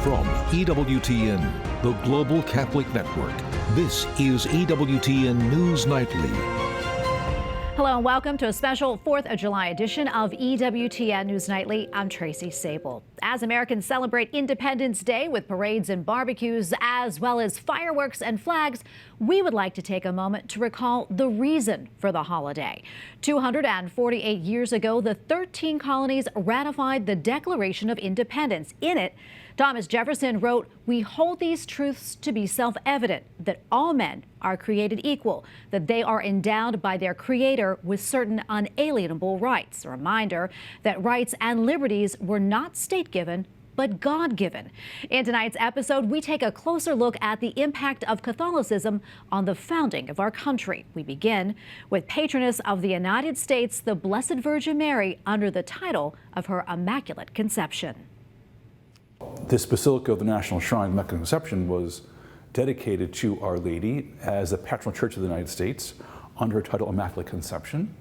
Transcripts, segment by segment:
From EWTN, the Global Catholic Network, this is EWTN News Nightly. Hello and welcome to a special 4th of July edition of EWTN News Nightly. I'm Tracy Sabol. As Americans celebrate Independence Day with parades and barbecues, as well as fireworks and flags, we would like to take a moment to recall the reason for the holiday. 248 years ago, the 13 colonies ratified the Declaration of Independence. In it, Thomas Jefferson wrote, "We hold these truths to be self-evident, that all men are created equal, that they are endowed by their Creator with certain unalienable rights." A reminder that rights and liberties were not state-given, but God-given. In tonight's episode, we take a closer look at the impact of Catholicism on the founding of our country. We begin with patroness of the United States, the Blessed Virgin Mary, under the title of her Immaculate Conception. This Basilica of the National Shrine of Immaculate Conception was dedicated to Our Lady as the patronal church of the United States under her title Immaculate Conception.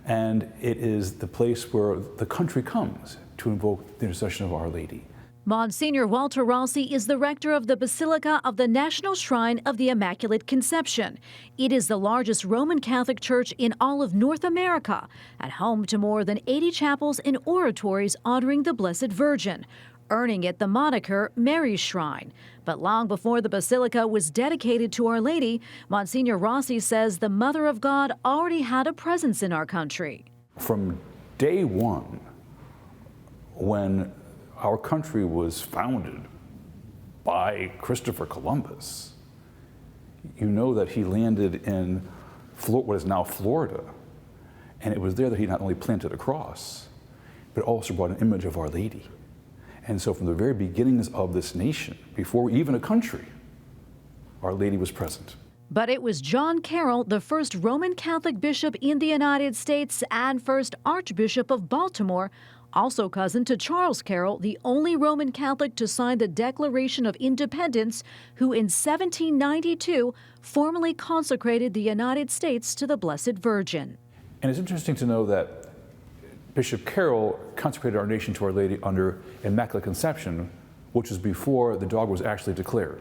And it is the place where the country comes to invoke the intercession of Our Lady. Monsignor Walter Rossi is the rector of the Basilica of the National Shrine of the Immaculate Conception. It is the largest Roman Catholic church in all of North America, and home to more than 80 chapels and oratories honoring the Blessed Virgin, earning it the moniker Mary's Shrine. But long before the Basilica was dedicated to Our Lady, Monsignor Rossi says the Mother of God already had a presence in our country. From day one, when our country was founded by Christopher Columbus, you know that he landed in what is now Florida, and it was there that he not only planted a cross, but also brought an image of Our Lady. And so from the very beginnings of this nation, before even a country, Our Lady was present. But it was John Carroll, the first Roman Catholic bishop in the United States and first Archbishop of Baltimore, also cousin to Charles Carroll, the only Roman Catholic to sign the Declaration of Independence, who in 1792 formally consecrated the United States to the Blessed Virgin. And it's interesting to know that Bishop Carroll consecrated our nation to Our Lady under Immaculate Conception, which was before the dogma was actually declared.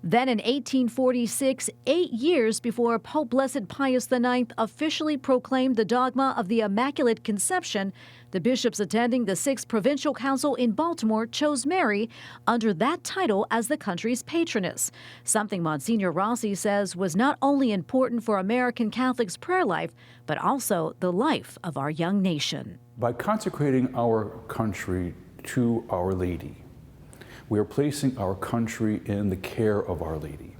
Then in 1846, 8 years before Pope Blessed Pius IX officially proclaimed the dogma of the Immaculate Conception, the bishops attending the 6th Provincial Council in Baltimore chose Mary under that title as the country's patroness, something Monsignor Rossi says was not only important for American Catholics' prayer life, but also the life of our young nation. By consecrating our country to Our Lady, we are placing our country in the care of Our Lady,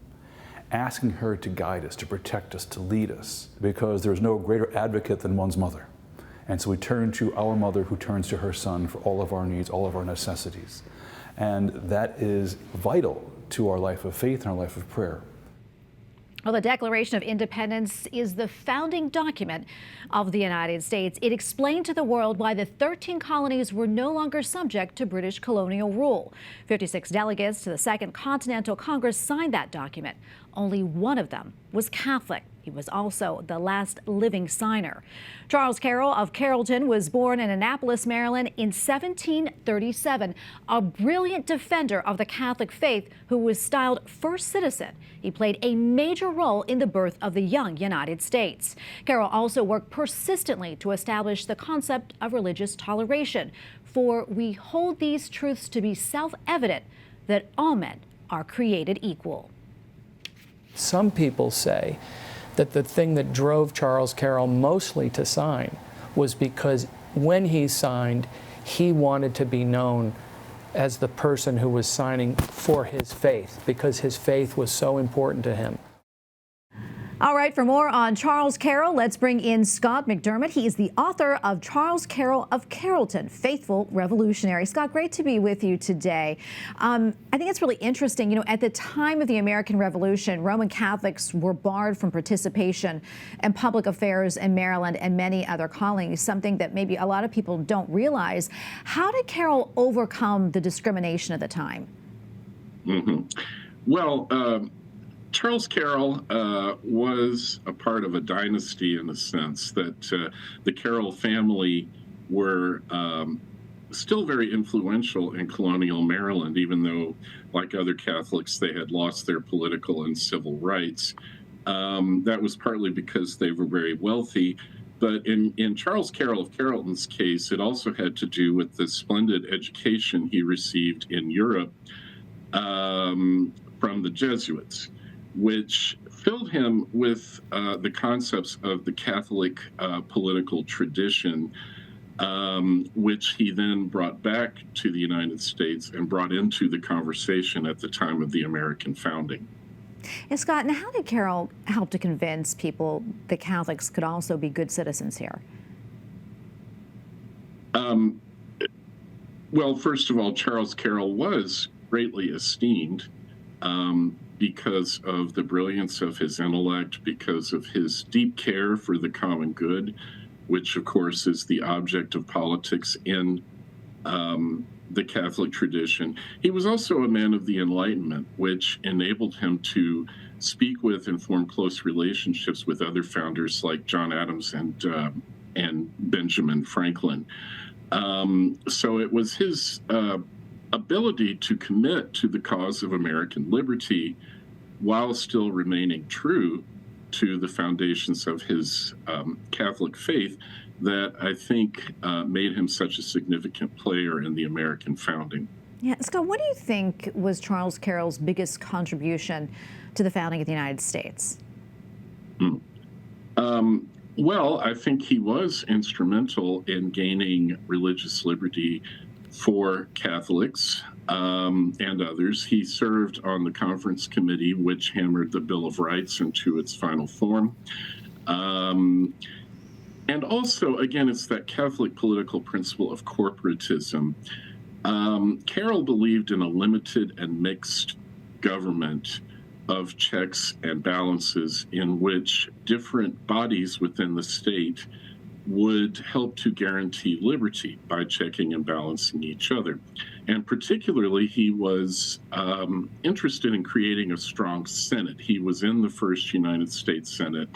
asking her to guide us, to protect us, to lead us, because there's no greater advocate than one's mother. And so we turn to our mother who turns to her son for all of our needs, all of our necessities. And that is vital to our life of faith and our life of prayer. Well, the Declaration of Independence is the founding document of the United States. It explained to the world why the 13 colonies were no longer subject to British colonial rule. 56 delegates to the Second Continental Congress signed that document. Only one of them was Catholic. He was also the last living signer. Charles Carroll of Carolton was born in Annapolis, Maryland in 1737, a brilliant defender of the Catholic faith who was styled first citizen. He played a major role in the birth of the young United States. Carroll also worked persistently to establish the concept of religious toleration, for we hold these truths to be self-evident, that all men are created equal. Some people say that the thing that drove Charles Carroll mostly to sign was because when he signed, he wanted to be known as the person who was signing for his faith, because his faith was so important to him. All right, for more on Charles Carroll, let's bring in Scott McDermott. He is the author of Charles Carroll of Carolton, Faithful Revolutionary. Scott, great to be with you today. I think it's really interesting. You know, at the time of the American Revolution, Roman Catholics were barred from participation in public affairs in Maryland and many other colonies, something that maybe a lot of people don't realize. How did Carroll overcome the discrimination at the time? Well, Charles Carroll was a part of a dynasty in a sense that the Carroll family were still very influential in colonial Maryland, even though, like other Catholics, they had lost their political and civil rights. That was partly because they were very wealthy. But in Charles Carroll of Carolton's case, it also had to do with the splendid education he received in Europe from the Jesuits, which filled him with the concepts of the Catholic political tradition, which he then brought back to the United States and brought into the conversation at the time of the American founding. Yeah, Scott, and how did Carroll help to convince people that Catholics could also be good citizens here? Well, first of all, Charles Carroll was greatly esteemed because of the brilliance of his intellect, because of his deep care for the common good, which, of course, is the object of politics in the Catholic tradition. He was also a man of the Enlightenment, which enabled him to speak with and form close relationships with other founders like John Adams and Benjamin Franklin. So it was his ability to commit to the cause of American liberty while still remaining true to the foundations of his Catholic faith that I think made him such a significant player in the American founding. Yeah, Scott, what do you think was Charles Carroll's biggest contribution to the founding of the United States? Well, I think he was instrumental in gaining religious liberty for Catholics and others. He served on the conference committee, which hammered the Bill of Rights into its final form. And also, again, it's that Catholic political principle of corporatism. Carroll believed in a limited and mixed government of checks and balances in which different bodies within the state would help to guarantee liberty by checking and balancing each other. And particularly, he was interested in creating a strong Senate. He was in the first United States Senate.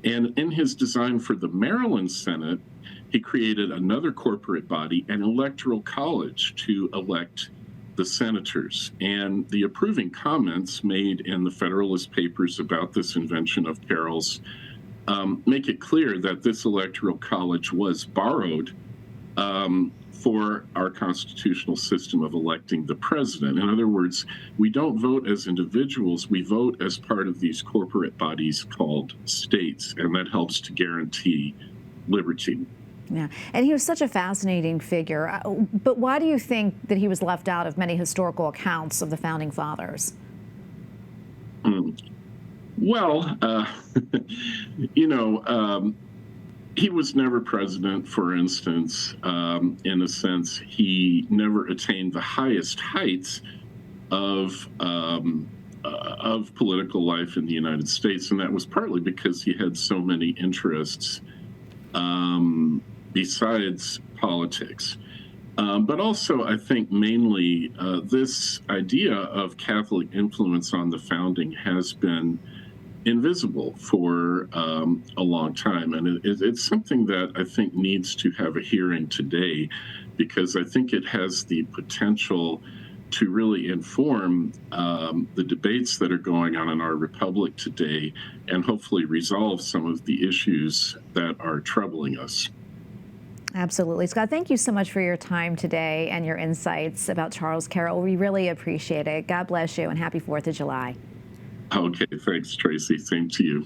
And in his design for the Maryland Senate, he created another corporate body, an electoral college, to elect the senators. And the approving comments made in the Federalist Papers about this invention of Carroll's make it clear that this electoral college was borrowed for our constitutional system of electing the president. In other words, we don't vote as individuals, we vote as part of these corporate bodies called states, and that helps to guarantee liberty. Yeah, and he was such a fascinating figure. But why do you think that he was left out of many historical accounts of the Founding Fathers? Well, he was never president, for instance. In a sense, he never attained the highest heights of political life in the United States, and that was partly because he had so many interests besides politics. But also, I think mainly this idea of Catholic influence on the founding has been invisible for a long time. And it's something that I think needs to have a hearing today, because I think it has the potential to really inform the debates that are going on in our republic today and hopefully resolve some of the issues that are troubling us. Absolutely. Scott, thank you so much for your time today and your insights about Charles Carroll. We really appreciate it. God bless you and happy 4th of July. Okay, thanks, Tracy. Same to you.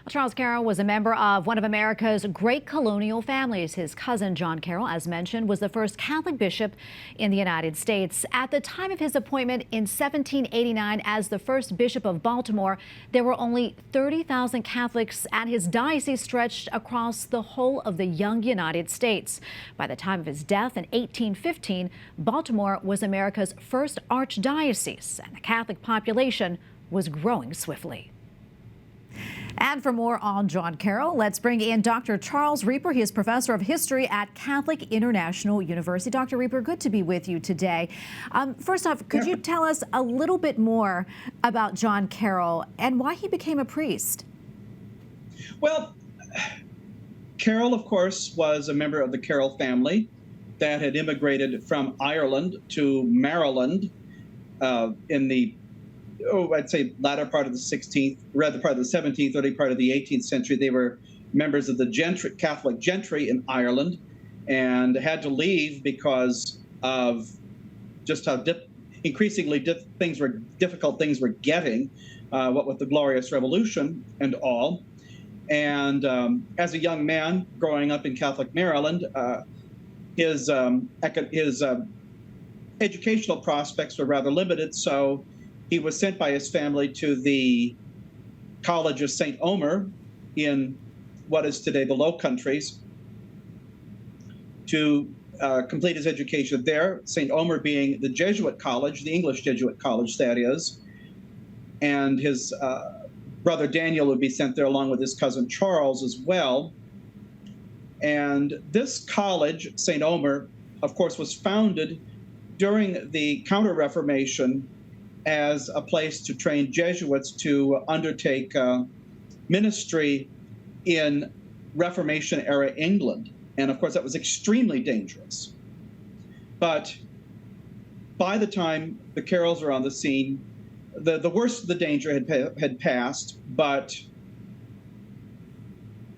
Charles Carroll was a member of one of America's great colonial families. His cousin, John Carroll, as mentioned, was the first Catholic bishop in the United States. At the time of his appointment in 1789 as the first bishop of Baltimore, there were only 30,000 Catholics, and his diocese stretched across the whole of the young United States. By the time of his death in 1815, Baltimore was America's first archdiocese, and the Catholic population was growing swiftly. And for more on John Carroll, let's bring in Dr. Charles Reaper. He is professor of history at Catholic International University. Dr. Reaper, good to be with you today. First off, could you tell us a little bit more about John Carroll and why he became a priest? Well, Carroll, of course, was a member of the Carroll family. that had immigrated from Ireland to Maryland in the, I'd say latter part of the 16th, rather part of the 17th, early part of the 18th century. They were members of the Catholic gentry in Ireland, and had to leave because of just how increasingly difficult things were getting, what with the Glorious Revolution and all. And as a young man growing up in Catholic Maryland, his educational prospects were rather limited, so he was sent by his family to the College of St. Omer in what is today the Low Countries to complete his education there, St. Omer being the Jesuit college, the English Jesuit college, that is. And his brother Daniel would be sent there along with his cousin Charles as well. And this college, St. Omer, of course, was founded during the Counter-Reformation as a place to train Jesuits to undertake ministry in Reformation-era England. And of course, that was extremely dangerous. But by the time the Carrolls were on the scene, the worst of the danger had passed, but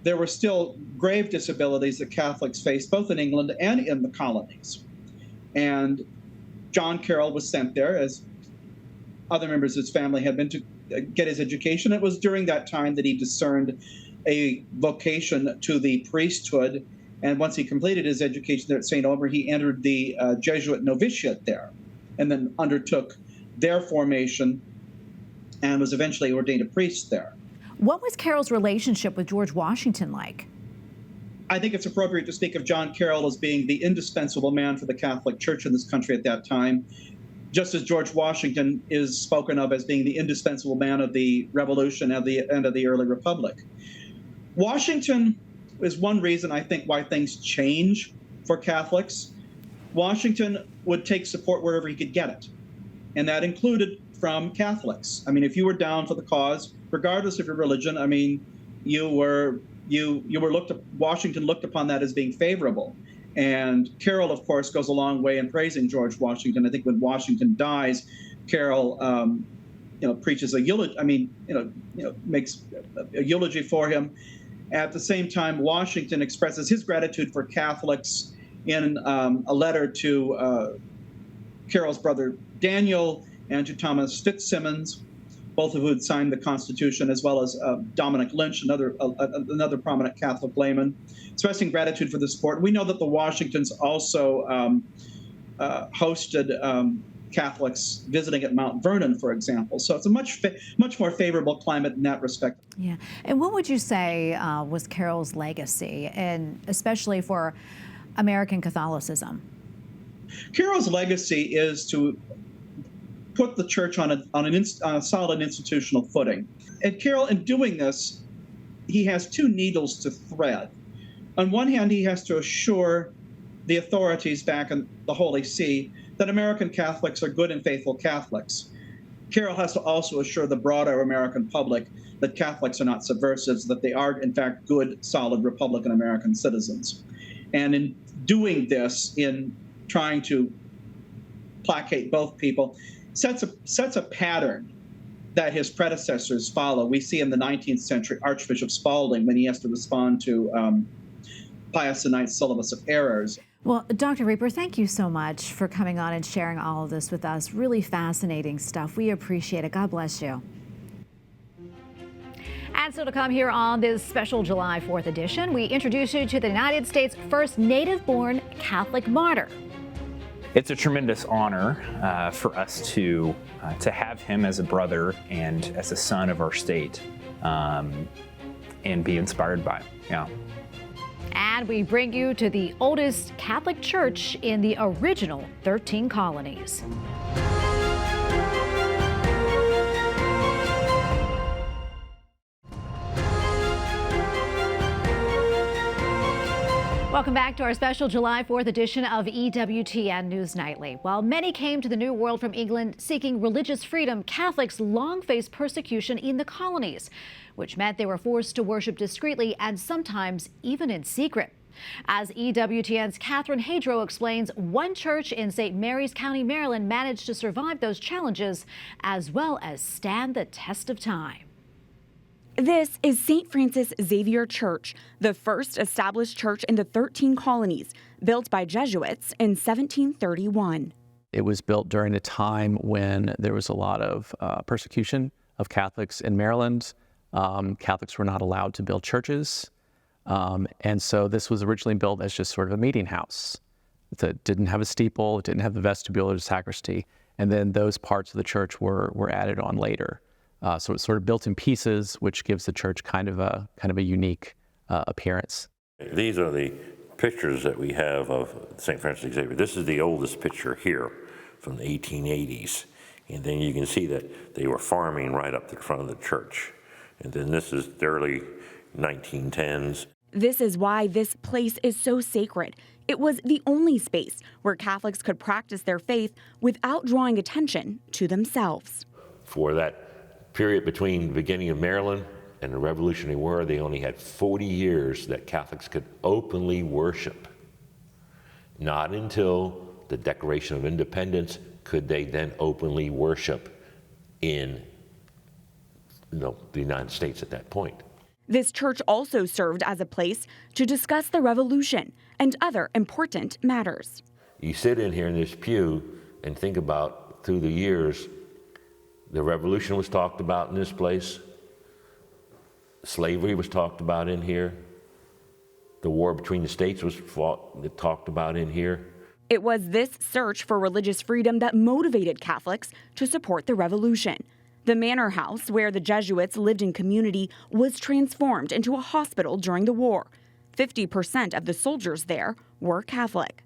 there were still grave disabilities that Catholics faced, both in England and in the colonies. And John Carroll was sent there, as other members of his family had been, to get his education. It was during that time that he discerned a vocation to the priesthood. And once he completed his education there at St. Omer, he entered the Jesuit novitiate there, and then undertook their formation and was eventually ordained a priest there. What was Carroll's relationship with George Washington like? I think it's appropriate to speak of John Carroll as being the indispensable man for the Catholic Church in this country at that time, just as George Washington is spoken of as being the indispensable man of the Revolution and the end of the early Republic. Washington is one reason, I think, why things change for Catholics. Washington would take support wherever he could get it, and that included from Catholics. I mean, if you were down for the cause, regardless of your religion, I mean, Washington looked upon that as being favorable. And Carroll, of course, goes a long way in praising George Washington. I think when Washington dies, Carroll, preaches a eulogy. Makes a eulogy for him. At the same time, Washington expresses his gratitude for Catholics in a letter to Carroll's brother Daniel and to Thomas Fitzsimmons, both of whom had signed the Constitution, as well as Dominic Lynch, another prominent Catholic layman, expressing gratitude for the support. We know that the Washingtons also hosted Catholics visiting at Mount Vernon, for example. So it's a much more favorable climate in that respect. Yeah. And what would you say was Carroll's legacy, and especially for American Catholicism? Carroll's legacy is to put the church on a solid institutional footing. And Carroll, in doing this, he has two needles to thread. On one hand, he has to assure the authorities back in the Holy See that American Catholics are good and faithful Catholics. Carroll has to also assure the broader American public that Catholics are not subversives, that they are, in fact, good, solid Republican American citizens. And in doing this, in trying to placate both people, sets a pattern that his predecessors follow. We see in the 19th century Archbishop Spalding when he has to respond to Pius IX's Syllabus of Errors. Well, Dr. Reaper, thank you so much for coming on and sharing all of this with us. Really fascinating stuff. We appreciate it. God bless you. And so to come here on this special July 4th edition, we introduce you to the United States' first native-born Catholic martyr. It's a tremendous honor for us to have him as a brother and as a son of our state, and be inspired by him. Yeah. And we bring you to the oldest Catholic church in the original 13 colonies. Welcome back to our special July 4th edition of EWTN News Nightly. While many came to the New World from England seeking religious freedom, Catholics long faced persecution in the colonies, which meant they were forced to worship discreetly and sometimes even in secret. As EWTN's Catherine Hadro explains, one church in St. Mary's County, Maryland managed to survive those challenges as well as stand the test of time. This is St. Francis Xavier Church, the first established church in the 13 colonies, built by Jesuits in 1731. It was built during a time when there was a lot of persecution of Catholics in Maryland. Catholics were not allowed to build churches. And so this was originally built as just sort of a meeting house. It didn't have a steeple, it didn't have the vestibule or the sacristy. And then those parts of the church were added on later. So it's sort of built in pieces, which gives the church kind of a unique appearance. These are the pictures that we have of St. Francis Xavier. This is the oldest picture here from the 1880s. And then you can see that they were farming right up to the front of the church. And then this is the early 1910s. This is why this place is so sacred. It was the only space where Catholics could practice their faith without drawing attention to themselves. For that period between the beginning of Maryland and the Revolutionary War, they only had 40 years that Catholics could openly worship. Not until the Declaration of Independence could they then openly worship in the United States at that point. This church also served as a place to discuss the Revolution and other important matters. You sit in here in this pew and think about, through the years, the Revolution was talked about in this place. Slavery was talked about in here. The war between the states was talked about in here. It was this search for religious freedom that motivated Catholics to support the Revolution. The manor house where the Jesuits lived in community was transformed into a hospital during the war. 50% of the soldiers there were Catholic.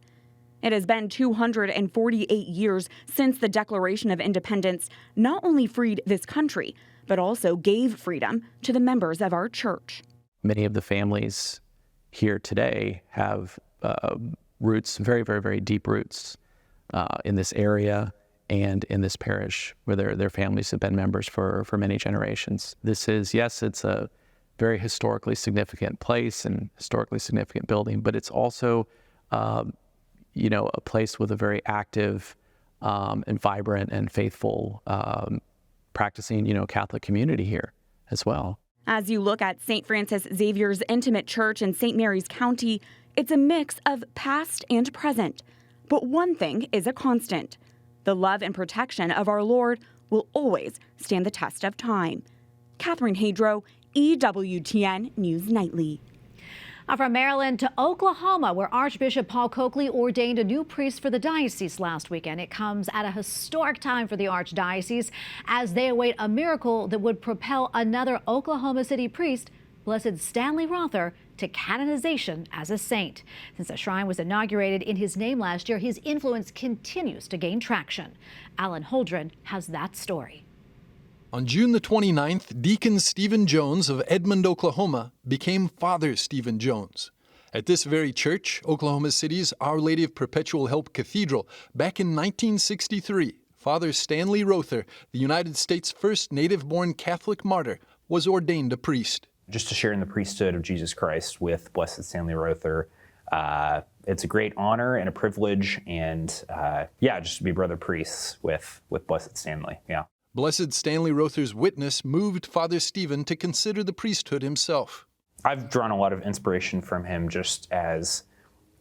It has been 248 years since the Declaration of Independence not only freed this country, but also gave freedom to the members of our church. Many of the families here today have roots, very, very, very deep roots in this area and in this parish, where their families have been members for many generations. This is, yes, it's a very historically significant place and historically significant building, but it's also a place with a very active and vibrant and faithful practicing, Catholic community here as well. As you look at St. Francis Xavier's intimate church in St. Mary's County, it's a mix of past and present. But one thing is a constant. The love and protection of our Lord will always stand the test of time. Catherine Hadro, EWTN News Nightly. From Maryland to Oklahoma, where Archbishop Paul Coakley ordained a new priest for the diocese last weekend. It comes at a historic time for the archdiocese as they await a miracle that would propel another Oklahoma City priest, Blessed Stanley Rother, to canonization as a saint. Since the shrine was inaugurated in his name last year, his influence continues to gain traction. Alan Holdren has that story. On June the 29th, Deacon Stephen Jones of Edmond, Oklahoma, became Father Stephen Jones. At this very church, Oklahoma City's Our Lady of Perpetual Help Cathedral, back in 1963, Father Stanley Rother, the United States' first native-born Catholic martyr, was ordained a priest. Just to share in the priesthood of Jesus Christ with Blessed Stanley Rother, it's a great honor and a privilege, and just to be brother priests with Blessed Stanley. Yeah. Blessed Stanley Rother's witness moved Father Stephen to consider the priesthood himself. I've drawn a lot of inspiration from him just as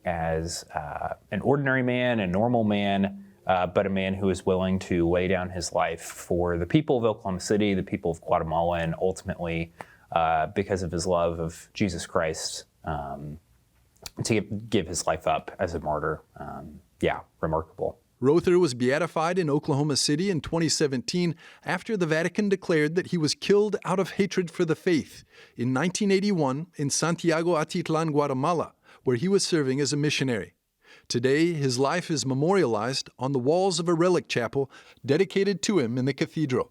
an ordinary man, a normal man, but a man who is willing to lay down his life for the people of Oklahoma City, the people of Guatemala, and ultimately, because of his love of Jesus Christ, to give his life up as a martyr. Remarkable. Rother was beatified in Oklahoma City in 2017 after the Vatican declared that he was killed out of hatred for the faith in 1981 in Santiago Atitlan, Guatemala, where he was serving as a missionary. Today, his life is memorialized on the walls of a relic chapel dedicated to him in the cathedral.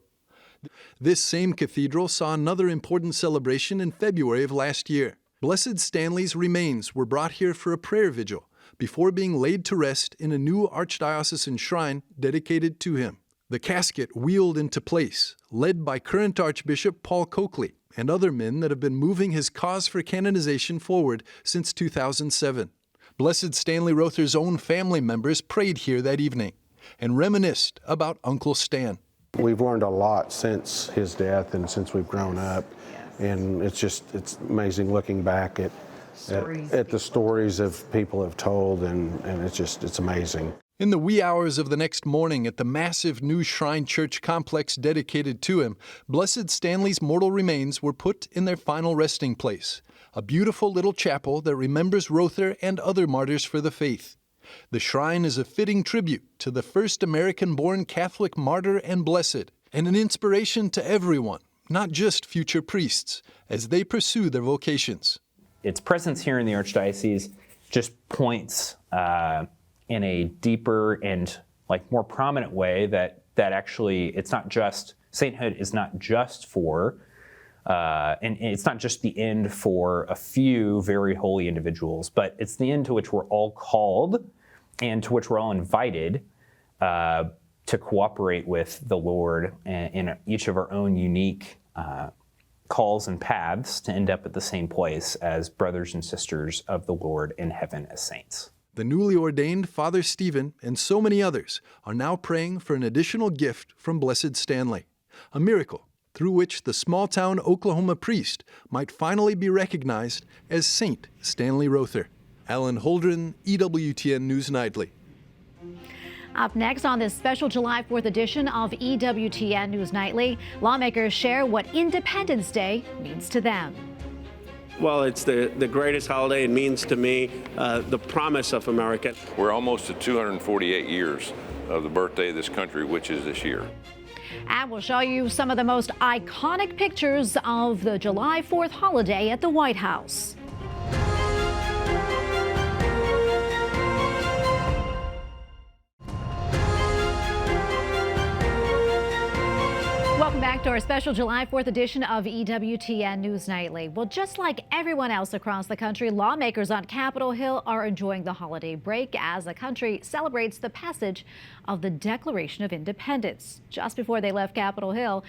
This same cathedral saw another important celebration in February of last year. Blessed Stanley's remains were brought here for a prayer vigil before being laid to rest in a new archdiocesan shrine dedicated to him. The casket wheeled into place, led by current Archbishop Paul Coakley and other men that have been moving his cause for canonization forward since 2007. Blessed Stanley Rother's own family members prayed here that evening and reminisced about Uncle Stan. We've learned a lot since his death and since we've grown up, and it's amazing looking back at the stories of people have told, and it's amazing. In the wee hours of the next morning at the massive new shrine church complex dedicated to him, Blessed Stanley's mortal remains were put in their final resting place, a beautiful little chapel that remembers Rother and other martyrs for the faith. The shrine is a fitting tribute to the first American-born Catholic martyr and blessed, and an inspiration to everyone, not just future priests, as they pursue their vocations. Its presence here in the Archdiocese just points in a deeper and more prominent way that actually it's not just, sainthood is not just for, and it's not just the end for a few very holy individuals, but it's the end to which we're all called and to which we're all invited to cooperate with the Lord in each of our own unique calls and paths to end up at the same place as brothers and sisters of the Lord in heaven as saints. The newly ordained Father Stephen and so many others are now praying for an additional gift from Blessed Stanley, a miracle through which the small-town Oklahoma priest might finally be recognized as Saint Stanley Rother. Alan Holdren, EWTN News Nightly. Up next on this special July 4th edition of EWTN News Nightly, lawmakers share what Independence Day means to them. Well, it's the greatest holiday. It means to me the promise of America. We're almost at 248 years of the birthday of this country, which is this year. And we'll show you some of the most iconic pictures of the July 4th holiday at the White House. Welcome back to our special July 4th edition of EWTN News Nightly. Well, just like everyone else across the country, lawmakers on Capitol Hill are enjoying the holiday break as the country celebrates the passage of the Declaration of Independence. Just before they left Capitol Hill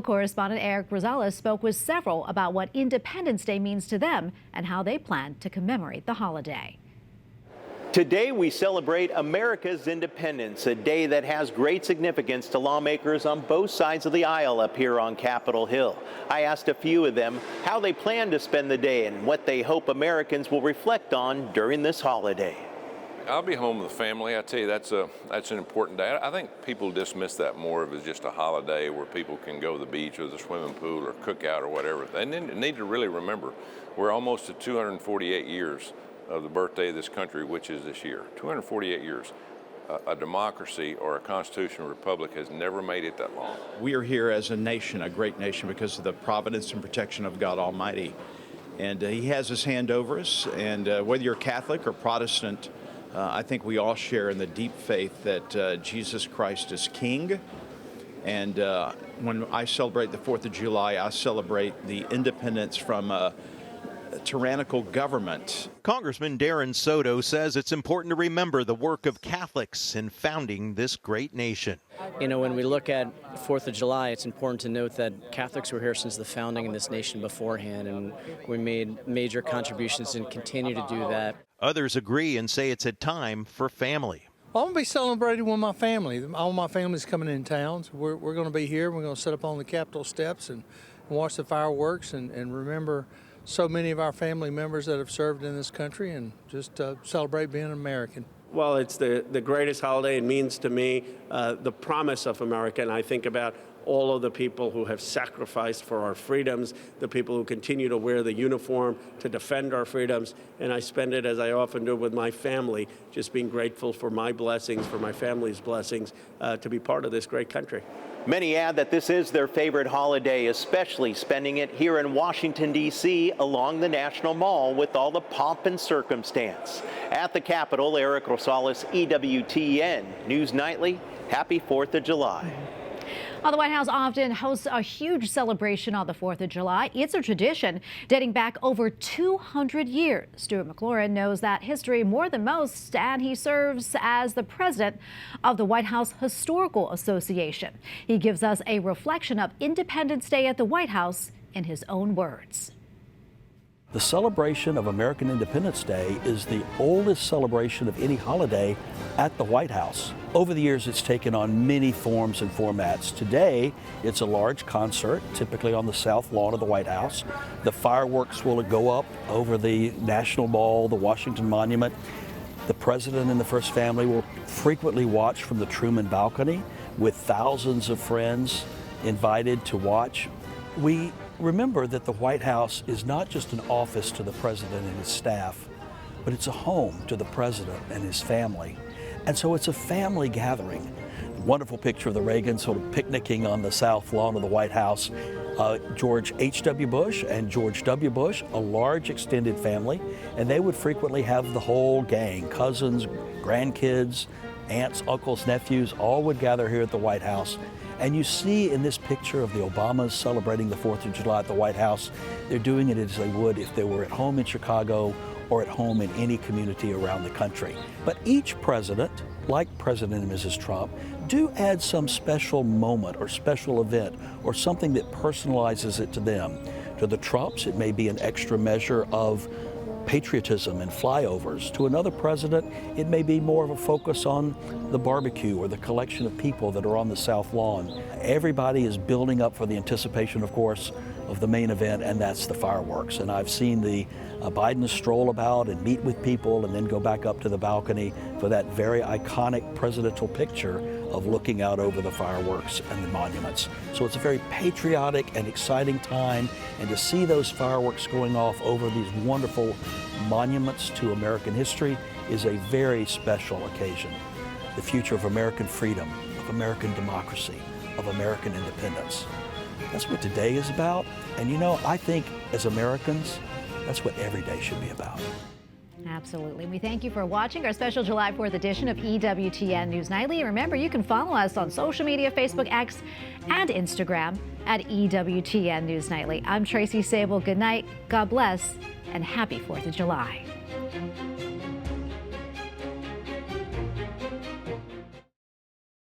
correspondent Eric Rosales spoke with several about what Independence Day means to them and how they plan to commemorate the holiday. Today we celebrate America's independence, a day that has great significance to lawmakers on both sides of the aisle up here on Capitol Hill. I asked a few of them how they plan to spend the day and what they hope Americans will reflect on during this holiday. I'll be home with the family. I tell you, that's an important day. I think people dismiss that more of as just a holiday where people can go to the beach or the swimming pool or cook out or whatever. They need to really remember we're almost at 248 years of the birthday of this country, which is this year. 248 years. A democracy or a constitutional republic has never made it that long. We are here as a nation, a great nation, because of the providence and protection of God Almighty. And He has His hand over us. And whether you're Catholic or Protestant, I think we all share in the deep faith that Jesus Christ is King. And when I celebrate the 4th of July, I celebrate the independence from tyrannical government. Congressman Darren Soto says it's important to remember the work of Catholics in founding this great nation. You know, when we look at 4th of July, it's important to note that Catholics were here since the founding of this nation beforehand, and we made major contributions and continue to do that. Others agree and say it's a time for family. I'm going to be celebrating with my family. All my family's coming in town, so we're going to be here. We're going to sit up on the Capitol steps and watch the fireworks and remember so many of our family members that have served in this country and just celebrate being an American. Well, it's the greatest holiday. It means to me the promise of America, and I think about all of the people who have sacrificed for our freedoms, the people who continue to wear the uniform to defend our freedoms, and I spend it, as I often do, with my family, just being grateful for my blessings, for my family's blessings, to be part of this great country. Many add that this is their favorite holiday, especially spending it here in Washington, D.C. along the National Mall with all the pomp and circumstance. At the Capitol, Eric Rosales, EWTN News Nightly. Happy 4th of July. Well, the White House often hosts a huge celebration on the 4th of July. It's a tradition dating back over 200 years. Stuart McLaurin knows that history more than most, and he serves as the president of the White House Historical Association. He gives us a reflection of Independence Day at the White House in his own words. The celebration of American Independence Day is the oldest celebration of any holiday at the White House. Over the years, it's taken on many forms and formats. Today, it's a large concert, typically on the south lawn of the White House. The fireworks will go up over the National Mall, the Washington Monument. The president and the First Family will frequently watch from the Truman balcony with thousands of friends invited to watch. We remember that the White House is not just an office to the president and his staff, but it's a home to the president and his family. And so it's a family gathering. Wonderful picture of the Reagans sort of picnicking on the south lawn of the White House. George H.W. Bush and George W. Bush, a large extended family, and they would frequently have the whole gang, cousins, grandkids, aunts, uncles, nephews, all would gather here at the White House. And you see in this picture of the Obamas celebrating the 4th of July at the White House, they're doing it as they would if they were at home in Chicago or at home in any community around the country. But each president, like President and Mrs. Trump, do add some special moment or special event or something that personalizes it to them. To the Trumps, it may be an extra measure of patriotism and flyovers. To another president, it may be more of a focus on the barbecue or the collection of people that are on the south lawn. Everybody is building up for the anticipation, of course, of the main event, and that's the fireworks. And I've seen the Biden stroll about and meet with people and then go back up to the balcony for that very iconic presidential picture of looking out over the fireworks and the monuments. So it's a very patriotic and exciting time, and to see those fireworks going off over these wonderful monuments to American history is a very special occasion. The future of American freedom, of American democracy, of American independence. That's what today is about, and you know, I think as Americans, that's what every day should be about. Absolutely. We thank you for watching our special July 4th edition of EWTN News Nightly. Remember, you can follow us on social media, Facebook, X, and Instagram at EWTN News Nightly. I'm Tracy Sabol. Good night, God bless, and happy 4th of July.